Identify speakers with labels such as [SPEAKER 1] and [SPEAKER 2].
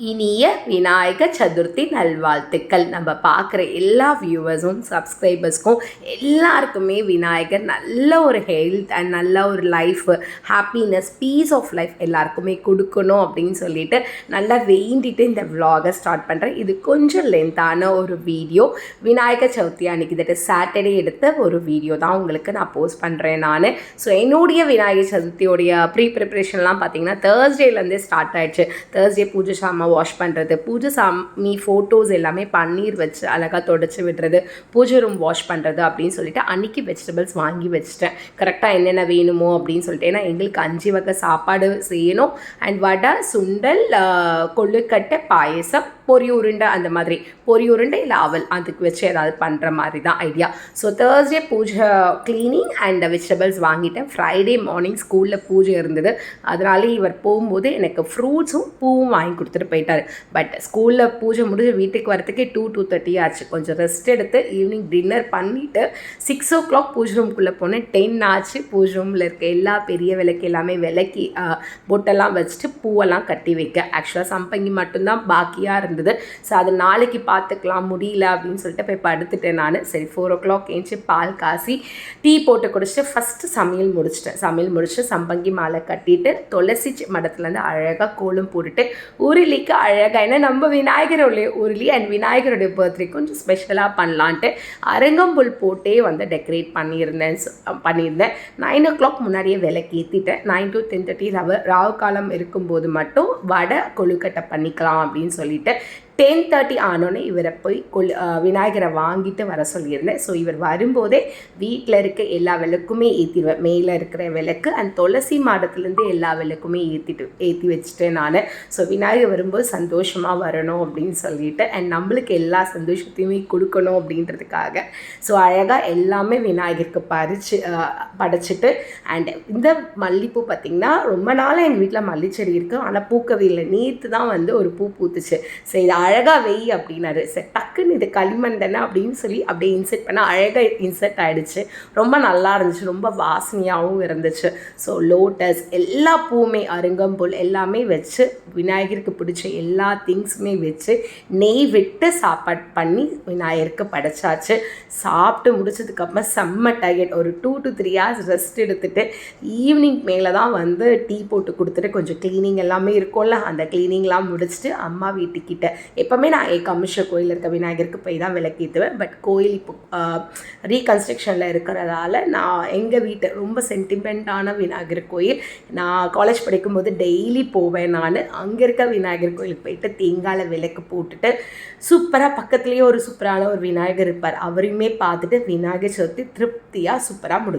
[SPEAKER 1] இனிய விநாயகர் சதுர்த்தி நல்வாழ்த்துக்கள். நம்ம பார்க்குற எல்லா வியூவர்ஸும் சப்ஸ்கிரைபர்ஸ்க்கும் எல்லாருக்குமே விநாயகர் நல்ல ஒரு ஹெல்த் அண்ட் நல்ல ஒரு life, happiness, peace of life எல்லாருக்குமே கொடுக்கணும் அப்படின்னு சொல்லிட்டு நல்லா வேண்டிட்டு இந்த விலாகை ஸ்டார்ட் பண்ணுறேன். இது கொஞ்சம் லென்த்தான ஒரு வீடியோ. விநாயகர் சதுர்த்தி அன்றைக்கி தட்டு சாட்டர்டே எடுத்த ஒரு வீடியோ தான் உங்களுக்கு நான் போஸ்ட் பண்ணுறேன் நான். ஸோ என்னுடைய விநாயகர் சதுர்த்தியோடைய ப்ரிப்பரேஷன்லாம் பார்த்தீங்கன்னா தேர்ஸ்டேலேருந்தே ஸ்டார்ட் ஆகிடுச்சு. தேர்ஸ்டே பூஜை சாமான் வாஷ் பண்ணுறது, பூஜை சாமி ஃபோட்டோஸ் எல்லாமே பன்னீர் வச்சு அழகாக தொடச்சி விடுறது, பூஜை ரூம் வாஷ் பண்ணுறது அப்படின்னு சொல்லிட்டு அன்றைக்கி வெஜிடபிள்ஸ் வாங்கி வச்சுட்டேன். கரெக்டாக என்னென்ன வேணுமோ அப்படின்னு சொல்லிட்டு. ஏன்னா எங்களுக்கு 5 வகை சாப்பாடு செய்யணும். அண்ட் வடை, சுண்டல், கொழுக்கட்டை, பாயசம், பொரி உருண்டை, அந்த மாதிரி பொரி உருண்டை இல்லை அவல் அதுக்கு வச்சு ஏதாவது பண்ணுற மாதிரி தான் ஐடியா. ஸோ தேர்ஸ்டே பூஜை க்ளீனிங் அண்ட் வெஜிடபிள்ஸ் வாங்கிட்டேன். ஃப்ரைடே மார்னிங் ஸ்கூலில் பூஜை இருந்தது. அதனால இவர் போகும்போது எனக்கு ஃப்ரூட்ஸும் பூவும் வாங்கி கொடுத்துட்டு போயிட்டார். பட் ஸ்கூலில் பூஜை முடிஞ்சு வீட்டுக்கு வரத்துக்கே 2:30 ஆச்சு. கொஞ்சம் ரெஸ்ட் எடுத்து ஈவினிங் டின்னர் பண்ணிவிட்டு 6 o'clock பூஜை ரூம்குள்ளே போனேன். 10 ஆச்சு. பூஜை ரூமில் இருக்க எல்லா பெரிய விளக்கு எல்லாமே விளக்கி பொட்டெல்லாம் வச்சுட்டு பூவெல்லாம் கட்டி வைக்க. ஆக்சுவலாக சம்பங்கி மட்டும்தான் பாக்கியாக இருந்தது. ஸோ அது நாளைக்கு பார்த்துக்கலாம், முடியல அப்படின்னு சொல்லிட்டு போய் படுத்துட்டேன் நான். சரி 4 o'clock ஏஞ்சி பால் காசி டீ போட்டு குடிச்சிட்டு ஃபஸ்ட்டு சமையல் முடிச்சிட்டேன். சமையல் முடிச்சுட்டு சம்பங்கி மாலை கட்டிட்டு துளசி மடத்துலேருந்து அழகாக கோலம் போட்டுட்டு உருளிக்கு அழகாக, ஏன்னா நம்ம விநாயகருடைய உருளி அண்ட் விநாயகருடைய பர்த்டே கொஞ்சம் ஸ்பெஷலாக பண்ணலான்ட்டு அரங்கம்புல் போட்டே வந்து டெக்கரேட் பண்ணியிருந்தேன். 9 o'clock முன்னாடியே விளக்கு ஏற்றிட்டேன். 9 to 10:30 ராவு காலம் இருக்கும்போது மட்டும் வடை கொழுக்கட்டை பண்ணிக்கலாம் அப்படின்னு சொல்லிட்டு 10:30 ஆனோடனே இவரை போய் விநாயகரை வாங்கிட்டு வர சொல்லியிருந்தேன். ஸோ இவர் வரும்போதே வீட்டில் இருக்க எல்லா விளக்குமே ஏற்றிடுவேன். மேலே இருக்கிற விளக்கு அண்ட் துளசி மாடத்துலேருந்து எல்லா விளக்குமே ஏற்றி வச்சுட்டேன் நான். ஸோ விநாயகர் வரும்போது சந்தோஷமாக வரணும் அப்படின்னு சொல்லிட்டு அண்ட் நம்மளுக்கு எல்லா சந்தோஷத்தையுமே கொடுக்கணும் அப்படின்றதுக்காக ஸோ அழகாக எல்லாமே விநாயகருக்கு படைச்சிட்டு அண்ட் இந்த மல்லிப்பூ பார்த்திங்கன்னா ரொம்ப நாளாக எங்கள் வீட்டில் மல்லிச்செடி இருக்குது, ஆனால் பூக்கவே இல்லை. நேற்று தான் வந்து ஒரு பூ பூத்துச்சு. ஸோ இது அழகாக வெய் அப்படின்னாரு. சரி டக்குன்னு இது களிமண் தானே அப்படின்னு சொல்லி அப்படியே இன்செர்ட் பண்ண அழகாக இன்செர்ட் ஆகிடுச்சு. ரொம்ப நல்லா இருந்துச்சு, ரொம்ப வாசனையாகவும் இருந்துச்சு. ஸோ லோட்டஸ் எல்லா பூவுமே அருங்கம்புல் எல்லாமே வச்சு விநாயகருக்கு பிடிச்ச எல்லா திங்ஸுமே வச்சு நெய் விட்டு சாப்பாடு பண்ணி விநாயகருக்கு படைச்சாச்சு. சாப்பிட்டு முடிச்சதுக்கப்புறம் செம்ம டயர்ட். ஒரு 2 to 3 hours ரெஸ்ட் எடுத்துகிட்டு ஈவினிங் மேலே தான் வந்து டீ போட்டு கொடுத்துட்டு கொஞ்சம் க்ளீனிங் எல்லாமே இருக்கும்ல, அந்த க்ளீனிங்லாம் முடிச்சுட்டு அம்மா வீட்டுக்கிட்ட எப்போவுமே நான் ஏகாம்பரேஸ்வரர் கோயில் இருக்க விநாயகருக்கு போய் தான் விளக்கேற்றுவேன். பட் கோயில் இப்போ ரீகன்ஸ்ட்ரக்ஷனில் இருக்கிறதால நான் எங்கள் வீட்டு ரொம்ப சென்டிமெண்ட்டான விநாயகர் கோயில், நான் காலேஜ் படிக்கும்போது டெய்லி போவேன் நான். அங்கே இருக்க விநாயகர் கோயிலுக்கு போயிட்டு தேங்காயில் விளக்கு போட்டுட்டு சூப்பராக பக்கத்துலேயே ஒரு சூப்பரான ஒரு விநாயகர் இருப்பார், அவரையுமே பார்த்துட்டு விநாயகர் சதுர்த்தி திருப்தியாக சூப்பராக முடியும்.